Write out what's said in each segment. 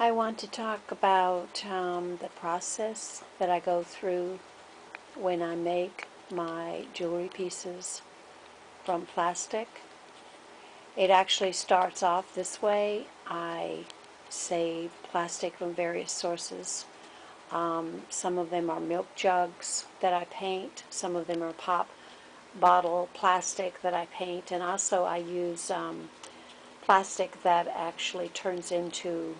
I want to talk about the process that I go through when I make my jewelry pieces from plastic. It actually starts off this way. I save plastic from various sources. Some of them are milk jugs that I paint. Some of them are pop bottle plastic that I paint. And also I use plastic that actually turns into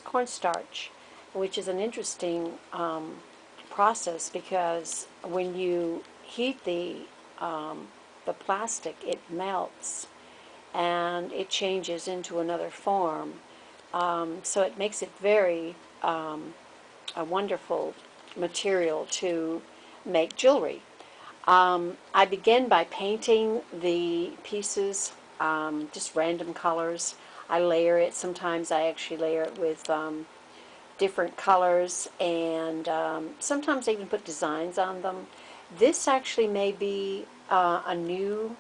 cornstarch, which is an interesting process because when you heat the plastic, it melts and it changes into another form. So it makes it very a wonderful material to make jewelry. I begin by painting the pieces, just random colors. I layer it. Sometimes I actually layer it with different colors, and sometimes I even put designs on them. This actually may be a new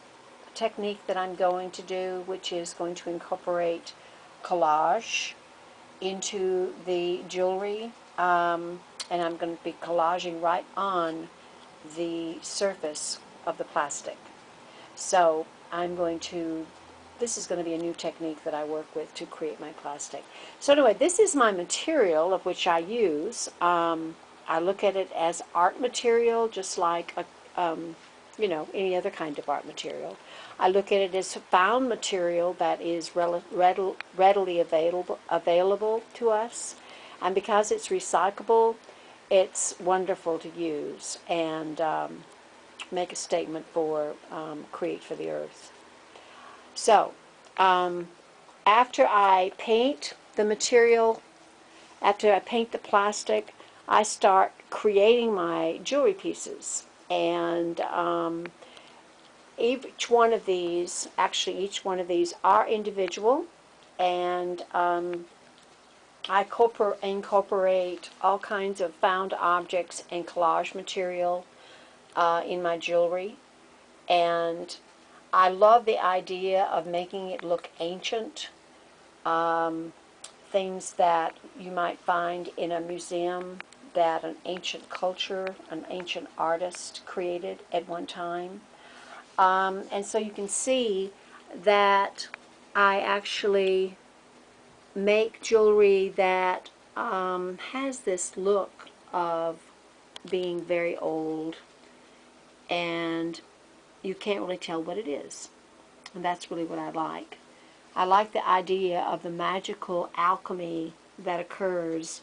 technique that I'm going to do, which is going to incorporate collage into the jewelry, and I'm going to be collaging right on the surface of the plastic. So this is going to be a new technique that I work with to create my plastic. So anyway, this is my material of which I use. I look at it as art material, just like any other kind of art material. I look at it as found material that is readily available to us. And because it's recyclable, it's wonderful to use and make a statement for Create for the Earth. So, after I paint the material, after I paint the plastic, I start creating my jewelry pieces. And each one of these are individual, and I incorporate all kinds of found objects and collage material in my jewelry. And I love the idea of making it look ancient. Things that you might find in a museum that an ancient culture, an ancient artist created at one time. And so you can see that I actually make jewelry that has this look of being very old, and you can't really tell what it is. And that's really what I like. I like the idea of the magical alchemy that occurs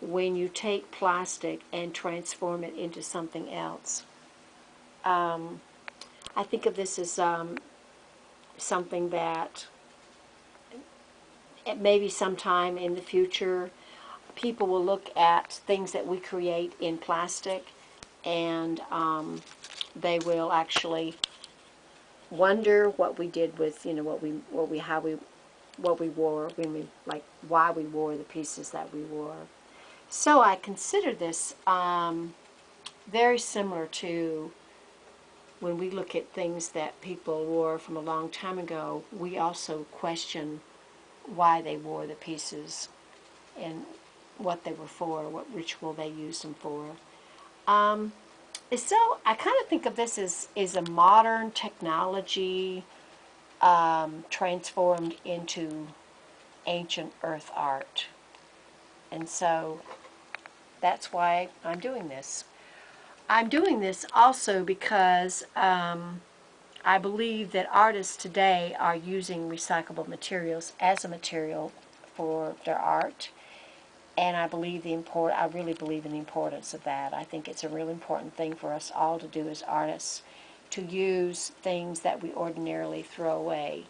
when you take plastic and transform it into something else. I think of this as something that maybe sometime in the future people will look at things that we create in plastic, and they will actually wonder what we did with, what we wore when we, like, why we wore the pieces that we wore. So I consider this very similar to when we look at things that people wore from a long time ago. We also question why they wore the pieces and what they were for, what ritual they used them for. So I kind of think of this as a modern technology transformed into ancient earth art. And so that's why I'm doing this. I'm doing this also because I believe that artists today are using recyclable materials as a material for their art. And I really believe in the importance of that. I think it's a real important thing for us all to do as artists, to use things that we ordinarily throw away.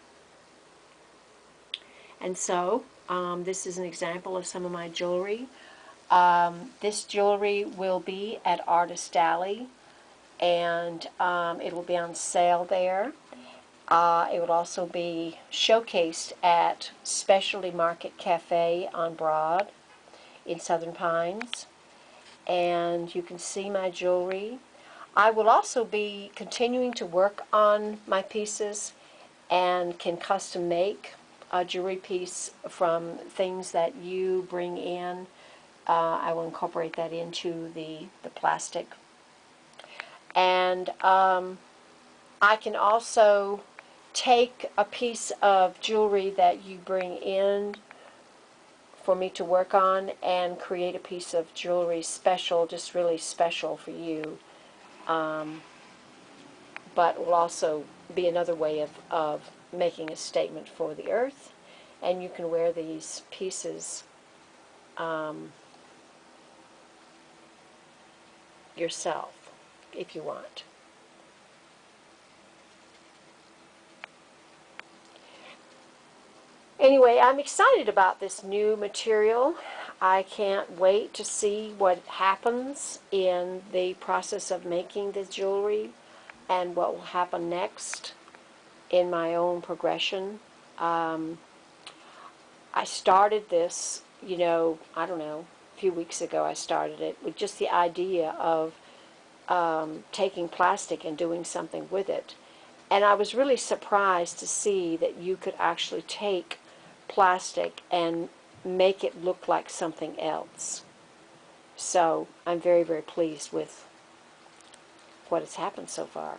And so, this is an example of some of my jewelry. This jewelry will be at Artist Alley, and it will be on sale there. It will also be showcased at Specialty Market Cafe on Broad in Southern Pines, and you can see my jewelry. I will also be continuing to work on my pieces and can custom make a jewelry piece from things that you bring in. I will incorporate that into the plastic. And I can also take a piece of jewelry that you bring in for me to work on and create a piece of jewelry special, just really special for you. But will also be another way of making a statement for the earth. And you can wear these pieces yourself if you want. Anyway, I'm excited about this new material. I can't wait to see what happens in the process of making the jewelry and what will happen next in my own progression. I started this, I don't know, a few weeks ago I started it with just the idea of taking plastic and doing something with it. And I was really surprised to see that you could actually take plastic and make it look like something else. So I'm very, very pleased with what has happened so far.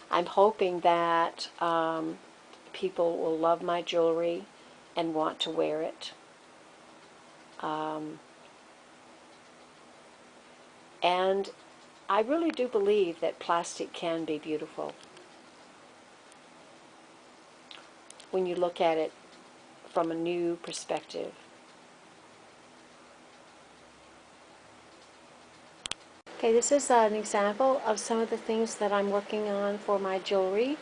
I'm hoping that people will love my jewelry and want to wear it. And I really do believe that plastic can be beautiful when you look at it from a new perspective. Okay, this is an example of some of the things that I'm working on for my jewelry.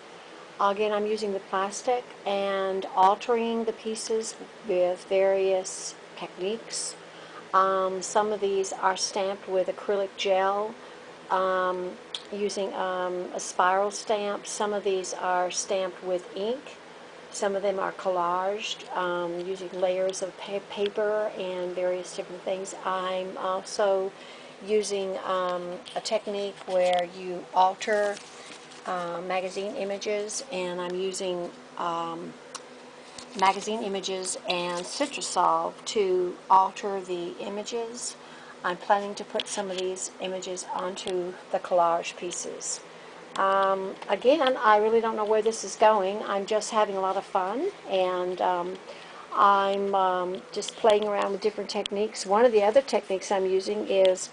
Again, I'm using the plastic and altering the pieces with various techniques. Some of these are stamped with acrylic gel using a spiral stamp. Some of these are stamped with ink. Some of them are collaged using layers of paper and various different things. I'm also using a technique where you alter magazine images, and I'm using magazine images and Citrusol to alter the images. I'm planning to put some of these images onto the collage pieces. Again, I really don't know where this is going. I'm just having a lot of fun, and I'm just playing around with different techniques. One of the other techniques I'm using is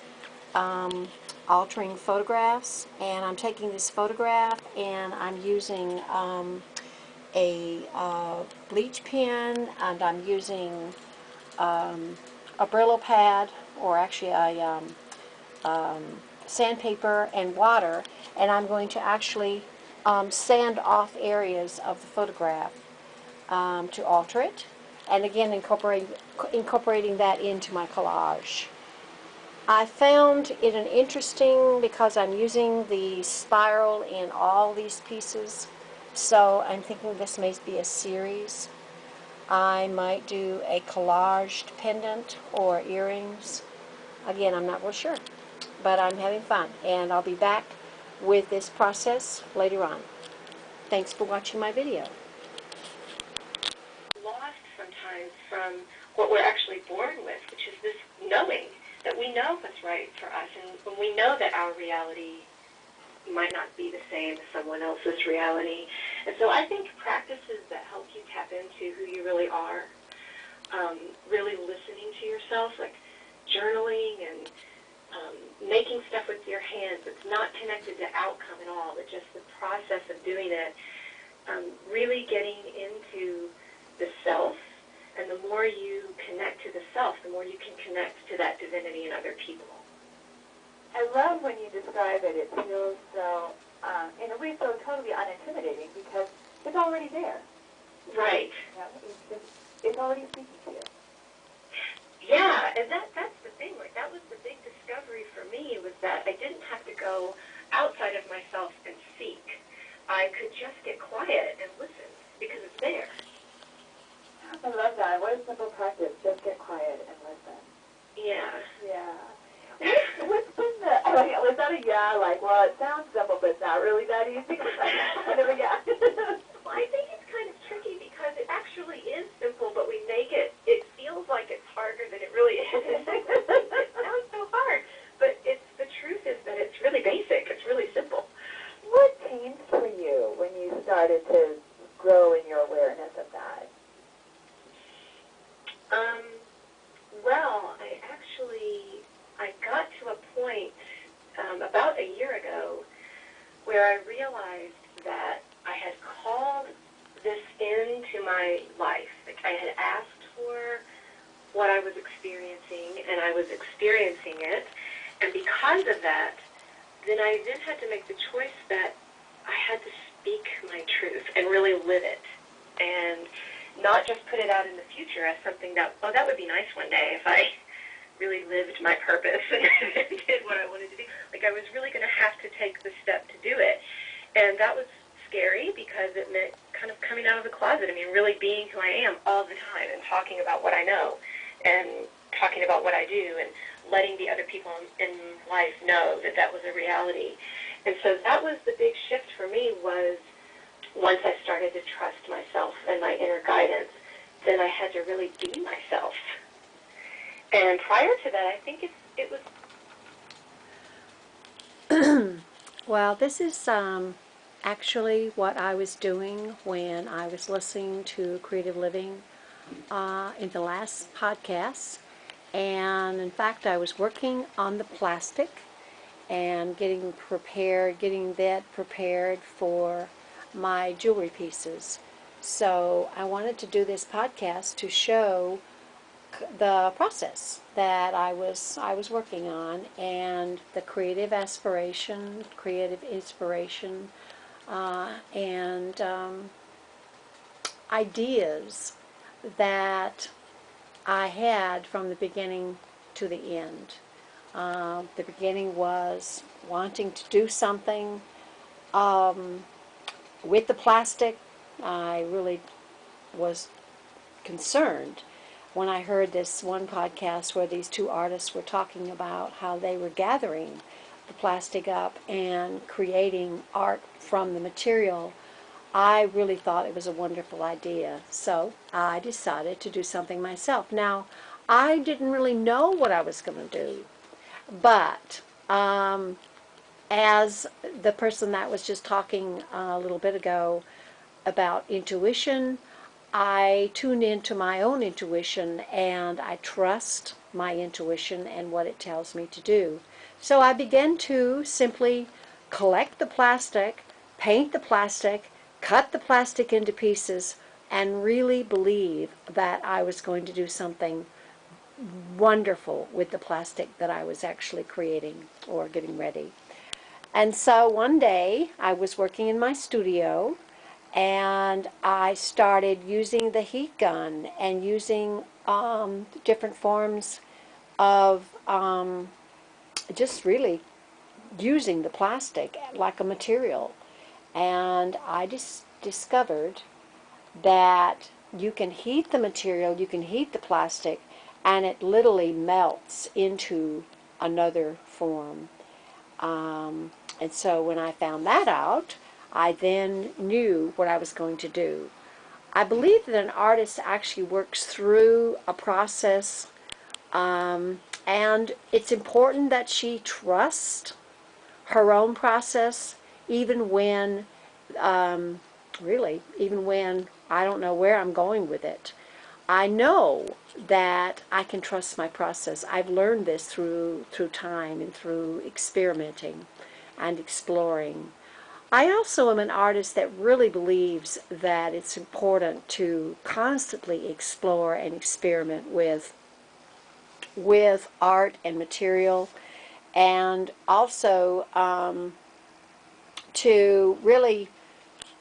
altering photographs, and I'm taking this photograph and I'm using a bleach pen, and I'm using a Brillo pad, or actually a sandpaper and water, and I'm going to actually sand off areas of the photograph to alter it, and again incorporating that into my collage. I found it an interesting because I'm using the spiral in all these pieces, so I'm thinking this may be a series. I might do a collaged pendant or earrings. Again, I'm not real sure, but I'm having fun, and I'll be back with this process later on. Thanks for watching my video. Lost sometimes from what we're actually born with, which is this knowing that we know what's right for us, and when we know that our reality might not be the same as someone else's reality. And so I think practices that help you tap into who you really are, really listening to yourself, like journaling and making stuff with your hands. It's not connected to outcome at all, but just the process of doing it, really getting into the self. And the more you connect to the self, the more you can connect to that divinity in other people. I love when you describe it. It feels so, in a way, so totally unintimidating because it's already there. Right. You know, it's already speaking to you. Yeah, and that's the thing. Like, that was the big discovery for me, was that I didn't have to go outside of myself and seek. I could just get quiet and listen because it's there. I love that. What a simple practice. Just get quiet and listen. Yeah. Yeah. What's been the, was that a yeah, like, well, it sounds simple, but not really that easy. Kind of a yeah. Well, I think it's kind of tricky because it actually is simple, but we make it feels like it's harder than it really is. It sounds so hard, but the truth is that it's really basic. It's really simple. What changed for you when you started to grow in your awareness of that? Well, I got to a point about a year ago where I realized that I had called this into my life. Like I had asked for what I was experiencing, and I was experiencing it. And because of that, then I had to make the choice that I had to speak my truth and really live it. And not just put it out in the future as something that, oh, that would be nice one day if I really lived my purpose and did what I wanted to do. Like I was really going to have to take the step to do it. And that was scary because it meant kind of coming out of the closet. I mean, really being who I am all the time and talking about what I know and talking about what I do and letting the other people in life know that that was a reality. And so that was the big shift for me, was once I started to trust myself and my inner guidance, then I had to really be myself. And prior to that, I think it was... Well, this is actually what I was doing when I was listening to Creative Living in the last podcast. And in fact, I was working on the plastic and getting that prepared for my jewelry pieces. So I wanted to do this podcast to show the process that I was working on, and the creative inspiration, and ideas that I had from the beginning to the end. The beginning was wanting to do something with the plastic. I really was concerned when I heard this one podcast where these two artists were talking about how they were gathering the plastic up and creating art from the material. I really thought it was a wonderful idea, so I decided to do something myself. Now, I didn't really know what I was going to do, but as the person that was just talking a little bit ago about intuition, I tune into my own intuition and I trust my intuition and what it tells me to do. So I began to simply collect the plastic, paint the plastic, cut the plastic into pieces, and really believe that I was going to do something wonderful with the plastic that I was actually creating or getting ready. And so one day I was working in my studio and I started using the heat gun and using different forms of just really using the plastic like a material. And I just discovered that you can heat the material, you can heat the plastic, and it literally melts into another form. And so when I found that out, I then knew what I was going to do. I believe that an artist actually works through a process, and it's important that she trust her own process, even when, even when I don't know where I'm going with it. I know that I can trust my process. I've learned this through time and through experimenting and exploring. I also am an artist that really believes that it's important to constantly explore and experiment with art and material, and also to really,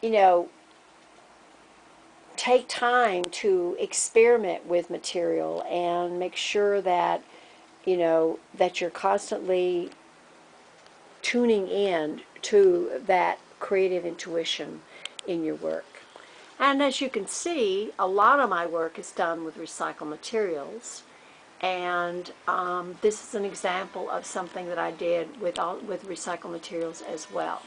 you know, take time to experiment with material and make sure that, you know, that you're constantly tuning in to that creative intuition in your work. And as you can see, a lot of my work is done with recycled materials. And this is an example of something that I did with recycled materials as well.